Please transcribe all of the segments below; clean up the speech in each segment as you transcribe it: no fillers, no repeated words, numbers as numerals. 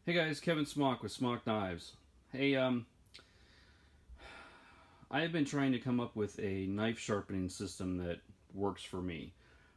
Hey guys, Kevin Smock with Smock Knives. Hey, I have been trying to come up with a knife sharpening system that works for me.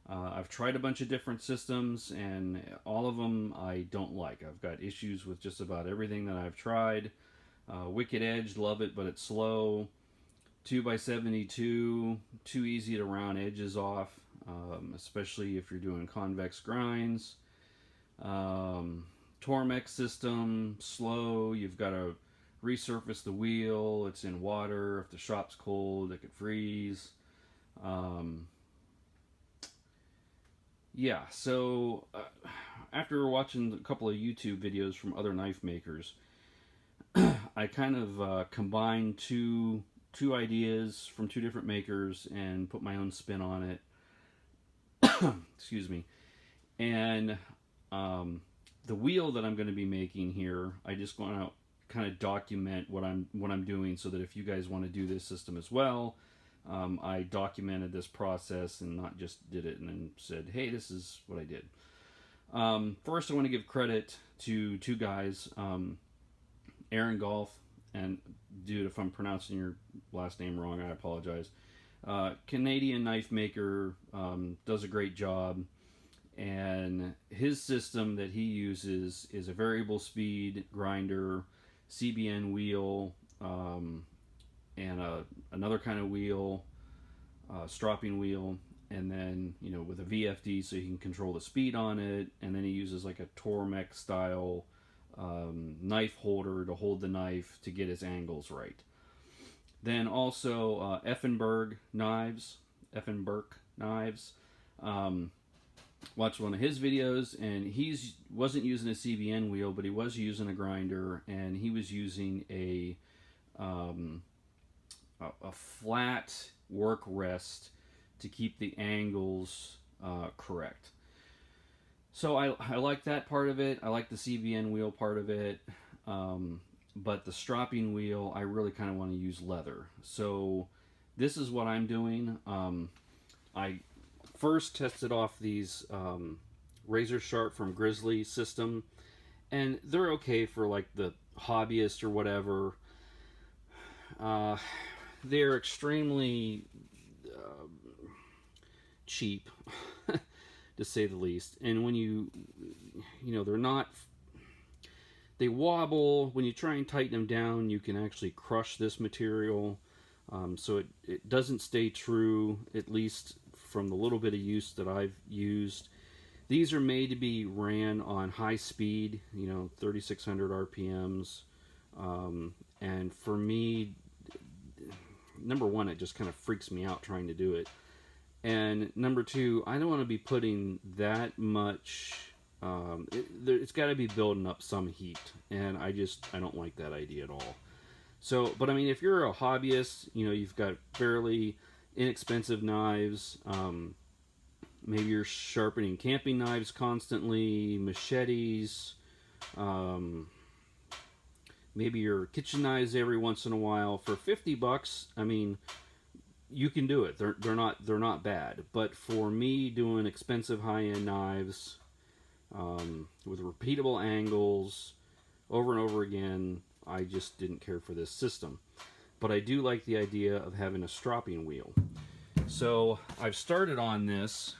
I've tried a bunch of different systems, and all of them I don't like. I've got issues with just about everything that I've tried. Wicked Edge, love it, but it's slow. 2x72, too easy to round edges off, especially if you're doing convex grinds. Um, Tormex system, slow. You've got to resurface the wheel. It's in water. If the shop's cold, it could freeze. Um, yeah, so after watching a couple of YouTube videos from other knife makers, I kind of combined two ideas from two different makers and put my own spin on it. Excuse me. And the wheel that I'm going to be making here, I just want to kind of document what I'm doing, so that if you guys want to do this system as well, I documented this process and not just did it and then said, hey, this is what I did. First, I want to give credit to two guys, Aaron Golf, and dude, if I'm pronouncing your last name wrong, I apologize. Canadian knife maker, does a great job. And his system that he uses is a variable speed grinder, Cbn wheel, and another kind of wheel, stropping wheel, and then with a VFD so you can control the speed on it. And then he uses like a Tormex style knife holder to hold the knife to get his angles right. Then also Effenberg knives. Watched one of his videos, and he wasn't using a CBN wheel, but he was using a grinder, and he was using a flat work rest to keep the angles correct. So I like that part of it. I like the CBN wheel part of it, but the stropping wheel, I really kind of want to use leather. So this is what I'm doing. I first tested off these razor sharp from Grizzly system, and they're okay for like the hobbyist or whatever. They're extremely cheap to say the least, and when they're not, they wobble. When you try and tighten them down, you can actually crush this material, so it doesn't stay true, at least from the little bit of use that I've used. These are made to be ran on high speed, 3600 RPMs, and for me, number one, it just kind of freaks me out trying to do it, and number two, I don't want to be putting that much. It's got to be building up some heat, and I don't like that idea at all. So, but I mean, if you're a hobbyist, you've got fairly inexpensive knives. Maybe you're sharpening camping knives constantly, machetes. Maybe your kitchen knives every once in a while. For $50, I mean, you can do it. They're not bad. But for me, doing expensive high-end knives with repeatable angles over and over again, I just didn't care for this system. But I do like the idea of having a stropping wheel. So I've started on this,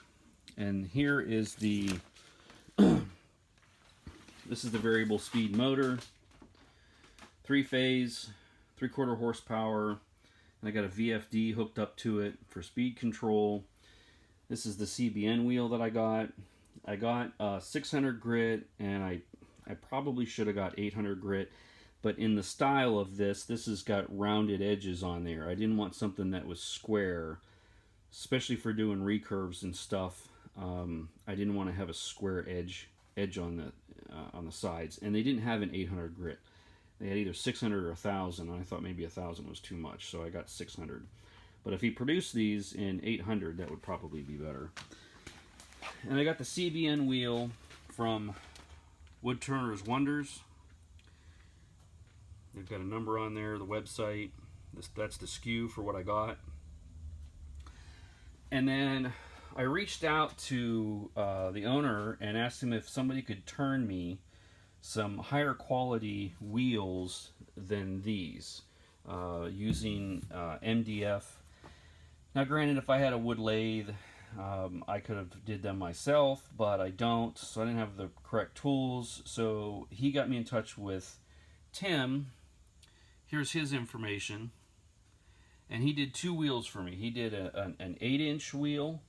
and here is this is the variable speed motor, 3-phase, 3/4 horsepower, and I got a VFD hooked up to it for speed control. This is the CBN wheel that I got. I got 600 grit, and I probably should have got 800 grit. But in the style of this has got rounded edges on there. I didn't want something that was square, especially for doing recurves and stuff. I didn't want to have a square edge on the sides. And they didn't have an 800 grit. They had either 600 or 1000, and I thought maybe 1000 was too much, so I got 600. But if he produced these in 800, that would probably be better. And I got the CBN wheel from Woodturner's Wonders. They've got a number on there, the website. That's the SKU for what I got. And then I reached out to the owner and asked him if somebody could turn me some higher quality wheels than these, using MDF. Now granted, if I had a wood lathe, I could have did them myself, but I don't, so I didn't have the correct tools. So he got me in touch with Tim. Here's his information, and he did 2 wheels for me. He did an 8-inch wheel,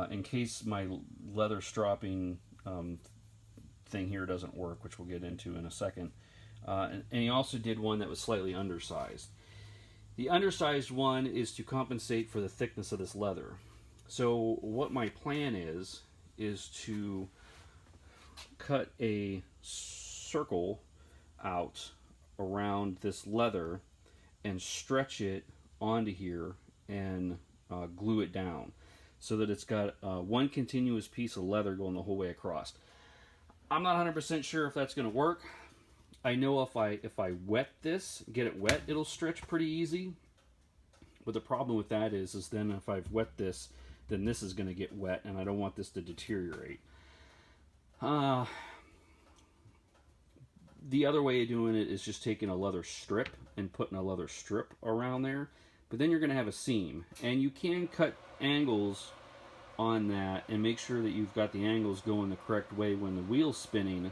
in case my leather stropping thing here doesn't work, which we'll get into in a second. And he also did one that was slightly undersized. The undersized one is to compensate for the thickness of this leather. So what my plan is to cut a circle out around this leather and stretch it onto here and glue it down so that it's got one continuous piece of leather going the whole way across. I'm not 100% sure if that's going to work. I know if I wet this, get it wet, it'll stretch pretty easy. But the problem with that is then if I've wet this, then this is going to get wet, and I don't want this to deteriorate. The other way of doing it is just taking a leather strip and putting a leather strip around there. But then you're going to have a seam, and you can cut angles on that and make sure that you've got the angles going the correct way when the wheel's spinning.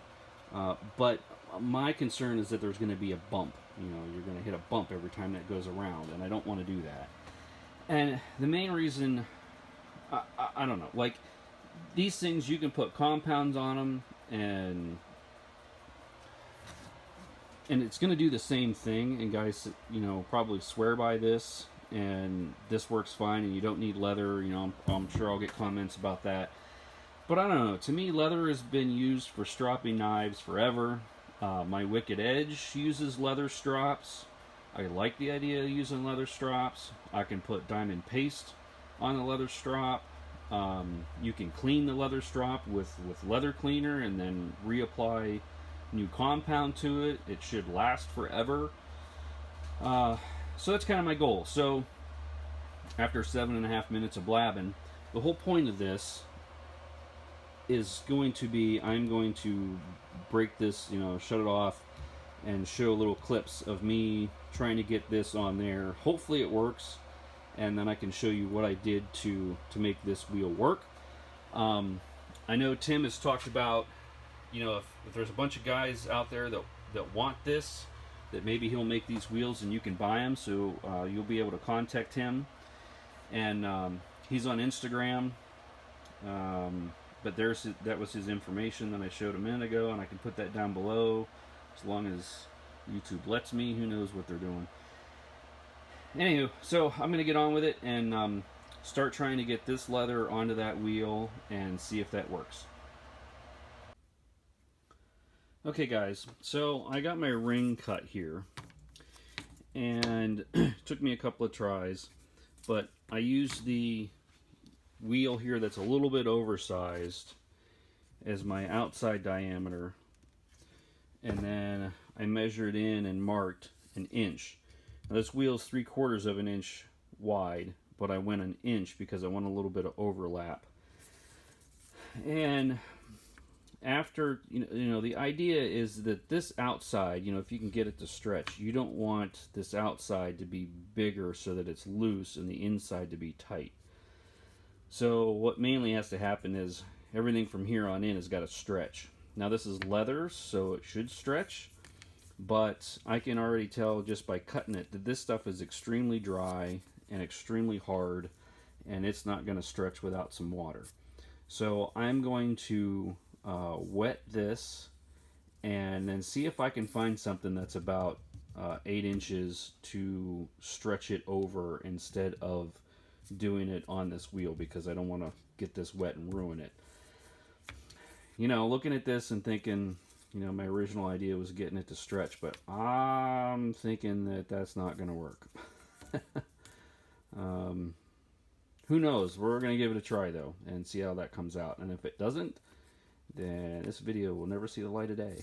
But my concern is that there's going to be a bump. You know, you're going to hit a bump every time that goes around, and I don't want to do that. And the main reason, I don't know, like these things, you can put compounds on them, and it's going to do the same thing. And guys, you know, probably swear by this, and this works fine, and you don't need leather. You know, I'm sure I'll get comments about that. But I don't know. To me, leather has been used for stropping knives forever. My Wicked Edge uses leather strops. I like the idea of using leather strops. I can put diamond paste on the leather strop. You can clean the leather strop with leather cleaner and then reapply new compound to it. It should last forever. So that's kind of my goal. So after 7.5 minutes of blabbing, the whole point of this is going to be, I'm going to break this, you know, shut it off and show little clips of me trying to get this on there. Hopefully it works, and then I can show you what I did to make this wheel work. I know Tim has talked about, you know, if there's a bunch of guys out there that want this, that maybe he'll make these wheels and you can buy them, so you'll be able to contact him. And he's on Instagram. But that was his information that I showed a minute ago, and I can put that down below as long as YouTube lets me. Who knows what they're doing. Anywho, so I'm going to get on with it and start trying to get this leather onto that wheel and see if that works. Okay guys, so I got my ring cut here, and it took me a couple of tries, but I used the wheel here that's a little bit oversized as my outside diameter, and then I measured in and marked 1 inch. Now this wheel's 3/4 of an inch wide, but I went 1 inch because I want a little bit of overlap. And after, you know, the idea is that this outside, you know, if you can get it to stretch, you don't want this outside to be bigger so that it's loose and the inside to be tight. So what mainly has to happen is everything from here on in has got to stretch. Now this is leather, so it should stretch, but I can already tell just by cutting it that this stuff is extremely dry and extremely hard, and it's not going to stretch without some water. So I'm going to wet this and then see if I can find something that's about 8 inches to stretch it over instead of doing it on this wheel, because I don't want to get this wet and ruin it. You know, looking at this and thinking, you know, my original idea was getting it to stretch, but I'm thinking that that's not going to work. Who knows? We're going to give it a try though and see how that comes out. And if it doesn't, then this video will never see the light of day.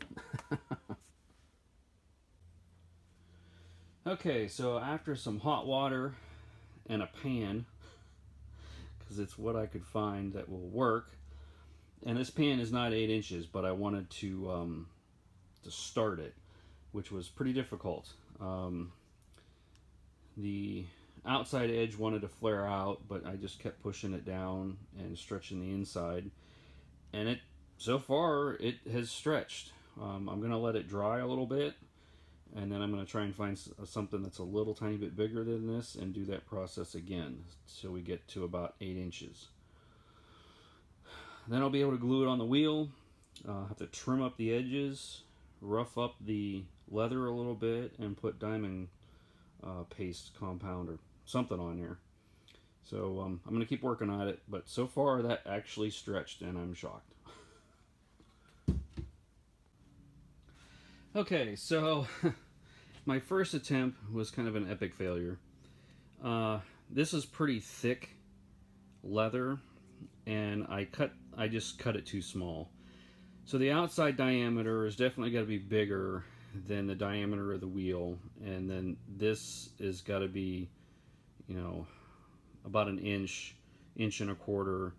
Okay, so after some hot water and a pan, because it's what I could find that will work, and this pan is not 8 inches, but I wanted to start it, which was pretty difficult. The outside edge wanted to flare out, but I just kept pushing it down and stretching the inside, and it so far it has stretched. I'm gonna let it dry a little bit, and then I'm gonna try and find something that's a little tiny bit bigger than this and do that process again so we get to about 8 inches. Then I'll be able to glue it on the wheel. Have to trim up the edges, rough up the leather a little bit, and put diamond paste compound or something on there. So I'm going to keep working on it, but so far that actually stretched and I'm shocked. Okay, so my first attempt was kind of an epic failure. This is pretty thick leather, and I just cut it too small. So the outside diameter is definitely got to be bigger than the diameter of the wheel, and then this is got to be, you know, about an inch and a quarter.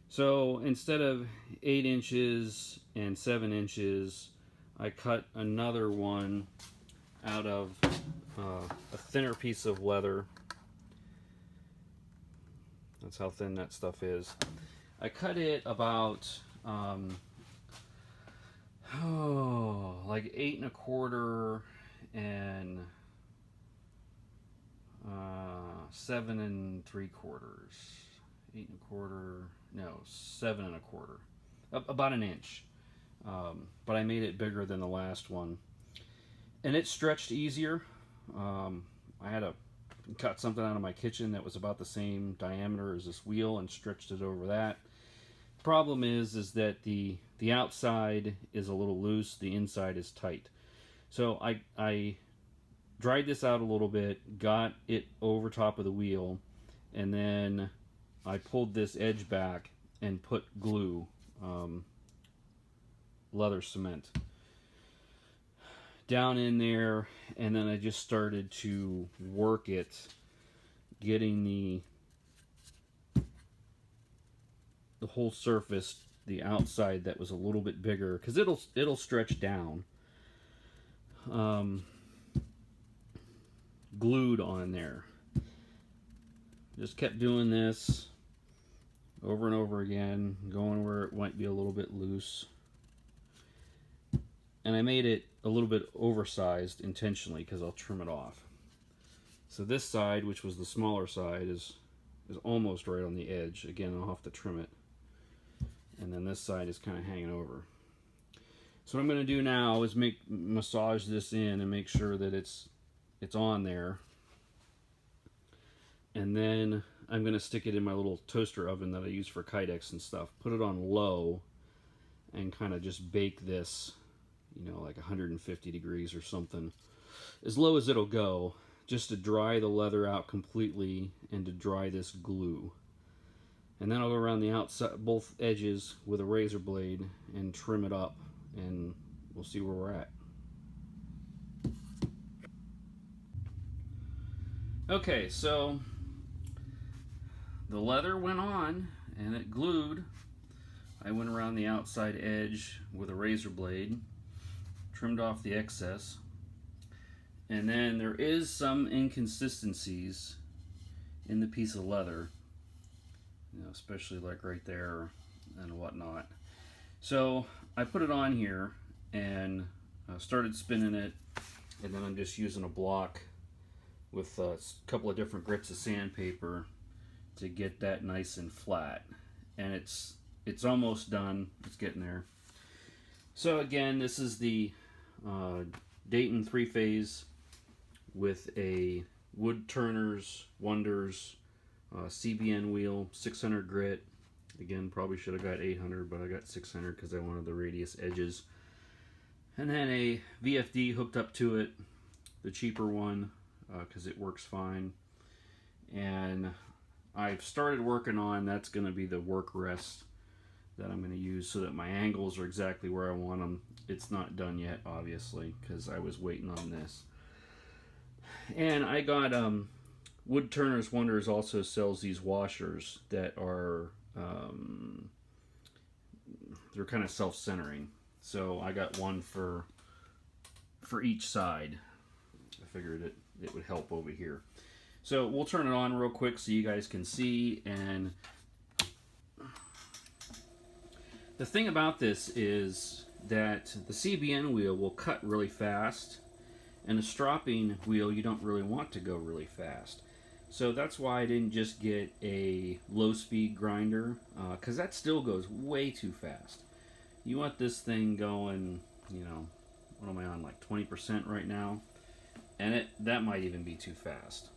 So instead of 8 inches and 7 inches, I cut another one out of a thinner piece of leather. That's how thin that stuff is. I cut it about like 8 1/4 and 7 3/4. 8 1/4, no, 7 1/4. About an inch. But I made it bigger than the last one. And it stretched easier. I had to cut something out of my kitchen that was about the same diameter as this wheel and stretched it over that. Problem is that the outside is a little loose, the inside is tight. So I dried this out a little bit, got it over top of the wheel, and then I pulled this edge back and put glue, leather cement, down in there, and then I just started to work it, getting the whole surface, the outside that was a little bit bigger, because it'll stretch down, glued on there. Just kept doing this over and over again, going where it might be a little bit loose. And I made it a little bit oversized intentionally because I'll trim it off. So this side, which was the smaller side, is almost right on the edge. Again, I'll have to trim it. And then this side is kind of hanging over. So what I'm going to do now is massage this in and make sure that it's on there. And then I'm going to stick it in my little toaster oven that I use for kydex and stuff. Put it on low and kind of just bake this, you know, like 150 degrees or something, as low as it'll go, just to dry the leather out completely and to dry this glue. And then I'll go around the outside, both edges, with a razor blade and trim it up, and we'll see where we're at. Okay, so the leather went on and it glued. I went around the outside edge with a razor blade, trimmed off the excess, and then there is some inconsistencies in the piece of leather, you know, especially like right there and whatnot. So I put it on here and started spinning it, and then I'm just using a block with a couple of different grits of sandpaper to get that nice and flat. And it's almost done. It's getting there. So again, this is the Dayton 3-phase with a Wood Turner's Wonders Cbn wheel, 600 grit. Again, probably should have got 800, but I got 600 because I wanted the radius edges. And then a VFD hooked up to it, the cheaper one, because it works fine. And I've started working on, that's going to be the work rest that I'm going to use so that my angles are exactly where I want them. It's not done yet, obviously, because I was waiting on this. And I got Wood Turner's Wonders also sells these washers that are they're kind of self-centering. So I got one for for each side. I figured it would help over here. So we'll turn it on real quick so you guys can see. And the thing about this is that the Cbn wheel will cut really fast, and the stropping wheel you don't really want to go really fast. So that's why I didn't just get a low speed grinder, because that still goes way too fast. You want this thing going, you know, what am I on, like 20% right now? And that might even be too fast,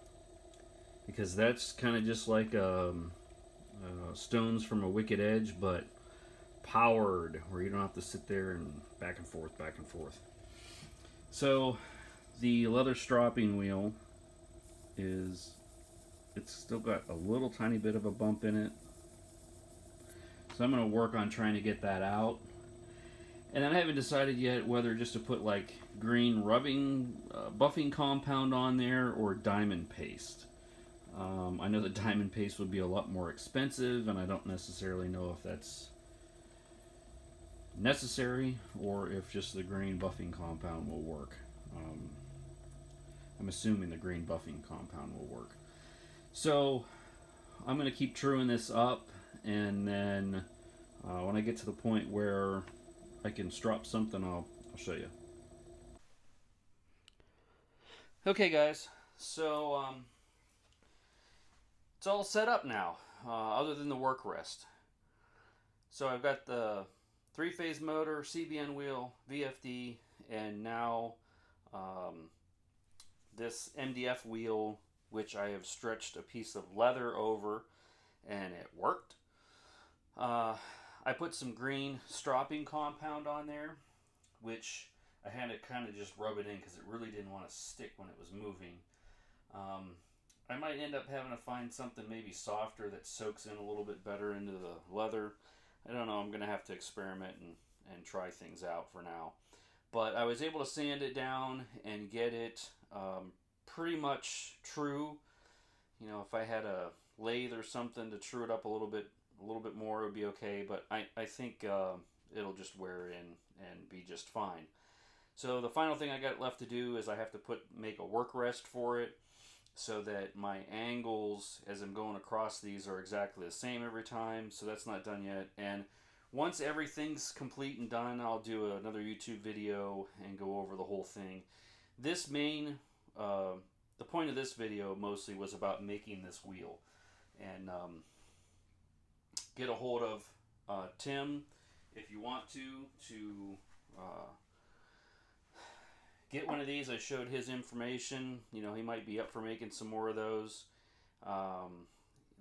because that's kind of just like Stones from a Wicked Edge, but powered, where you don't have to sit there and back and forth, back and forth. So the leather stropping wheel it's still got a little tiny bit of a bump in it. So I'm going to work on trying to get that out. And then I haven't decided yet whether just to put like green rubbing, buffing compound on there, or diamond paste. I know that diamond paste would be a lot more expensive, and I don't necessarily know if that's necessary or if just the green buffing compound will work. I'm assuming the green buffing compound will work. So I'm going to keep truing this up, and then when I get to the point where I can strop something, I'll show you. Okay guys, so it's all set up now, other than the work rest. So I've got the 3-phase motor, Cbn wheel, VFD, and now this MDF wheel, which I have stretched a piece of leather over, and it worked. I put some green stropping compound on there, which I had to kind of just rub it in because it really didn't want to stick when it was moving. I might end up having to find something maybe softer that soaks in a little bit better into the leather. I don't know. I'm going to have to experiment and try things out for now. But I was able to sand it down and get it pretty much true. You know, if I had a lathe or something to true it up a little bit more, it would be okay. But I think it'll just wear in and be just fine. So the final thing I got left to do is I have to make a work rest for it, so that my angles as I'm going across these are exactly the same every time. So that's not done yet. And once everything's complete and done, I'll do another YouTube video and go over the whole thing. This the point of this video mostly was about making this wheel. And get a hold of Tim if you want to get one of these. I showed his information. You know, he might be up for making some more of those.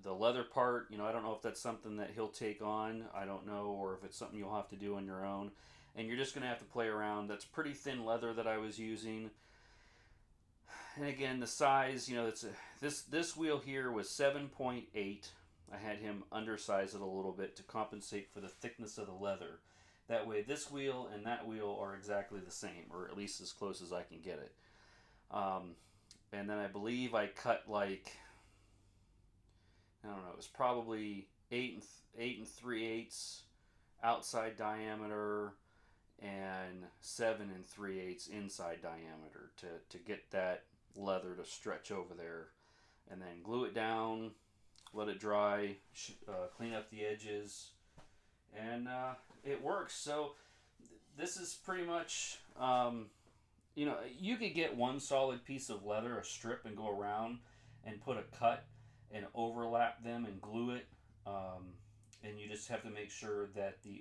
The leather part, you know, I don't know if that's something that he'll take on. I don't know, or if it's something you'll have to do on your own. And you're just going to have to play around. That's pretty thin leather that I was using. And again, the size, you know, this wheel here was 7.8. I had him undersize it a little bit to compensate for the thickness of the leather. That way this wheel and that wheel are exactly the same, or at least as close as I can get it. And then I believe I cut like, I don't know, it was probably 8 3/8 outside diameter and 7 3/8 inside diameter to get that leather to stretch over there. And then glue it down, let it dry, clean up the edges, and it works. So this is pretty much, you know, you could get one solid piece of leather, a strip, and go around and put a cut and overlap them and glue it. And you just have to make sure that the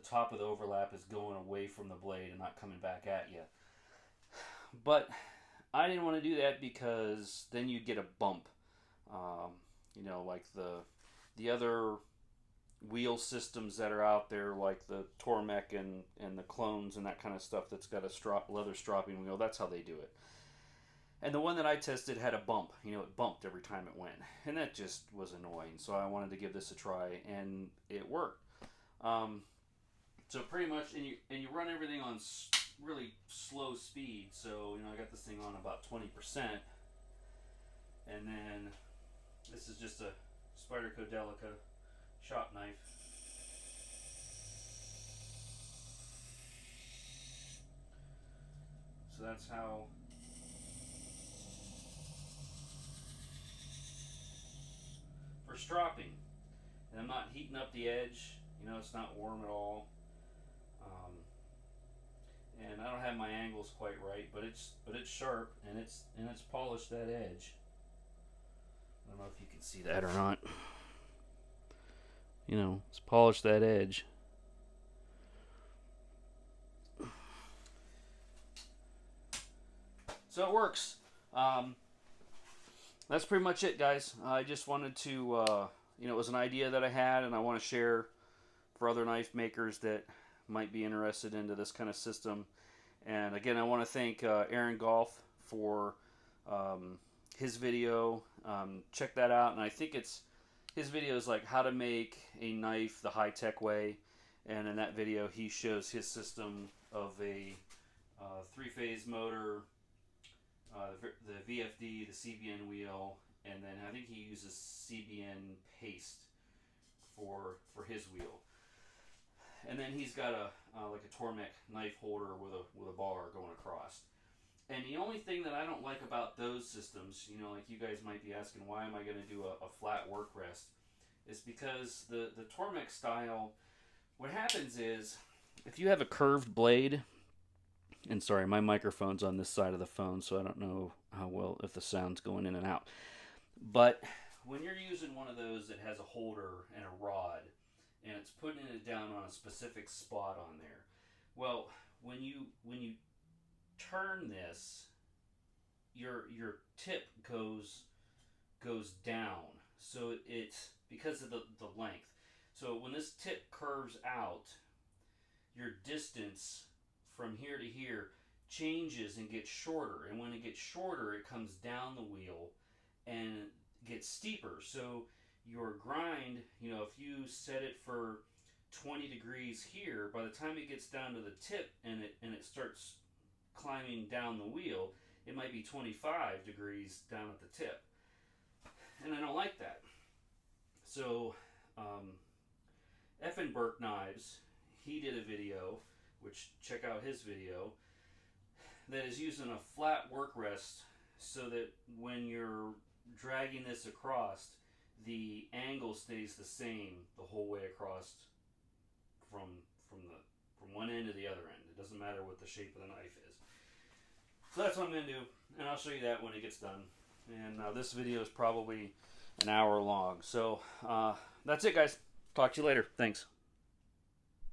top of the overlap is going away from the blade and not coming back at you. But I didn't want to do that because then you'd get a bump. You know, like the other wheel systems that are out there, like the Tormek and the clones and that kind of stuff that's got a leather stropping wheel. That's how they do it. And the one that I tested had a bump. You know, it bumped every time it went. And that just was annoying. So I wanted to give this a try, and it worked. So pretty much, and you run everything on really slow speed. So, you know, I got this thing on about 20%. And then this is just a Spyderco Delica shop knife. So that's how for stropping. And I'm not heating up the edge. You know, it's not warm at all. Um, and I don't have my angles quite right, but it's sharp and it's polished that edge. I don't know if you can see that or not. You know, it's polished that edge. So it works. That's pretty much it, guys. I just wanted to, you know, it was an idea that I had, and I want to share for other knife makers that might be interested into this kind of system. And again, I want to thank Aaron Golf for his video. Check that out. And I think his video is like how to make a knife the high-tech way. And in that video, he shows his system of a three-phase motor, the VFD, the Cbn Wheel, and then I think he uses Cbn paste for his wheel. And then he's got a like a Tormek knife holder with a bar going across. And the only thing that I don't like about those systems, you know, like you guys might be asking, why am I going to do a flat work rest? Is because the Tormek style, what happens is, if you have a curved blade, and sorry, my microphone's on this side of the phone, so I don't know how well, if the sound's going in and out. But when you're using one of those that has a holder and a rod, and it's putting it down on a specific spot on there, well, when you turn this, your tip goes down, so it's because of the length. So when this tip curves out, your distance from here to here changes and gets shorter, and when it gets shorter, it comes down the wheel and gets steeper. So your grind, you know, if you set it for 20 degrees here, by the time it gets down to the tip and it starts climbing down the wheel, it might be 25 degrees down at the tip, and I don't like that. So Effenberg Knives, he did a video, which check out his video, that is using a flat work rest so that when you're dragging this across, the angle stays the same the whole way across from one end to the other end. It doesn't matter what the shape of the knife is. So that's what I'm going to do, and I'll show you that when it gets done. And this video is probably an hour long. So that's it, guys. Talk to you later. Thanks.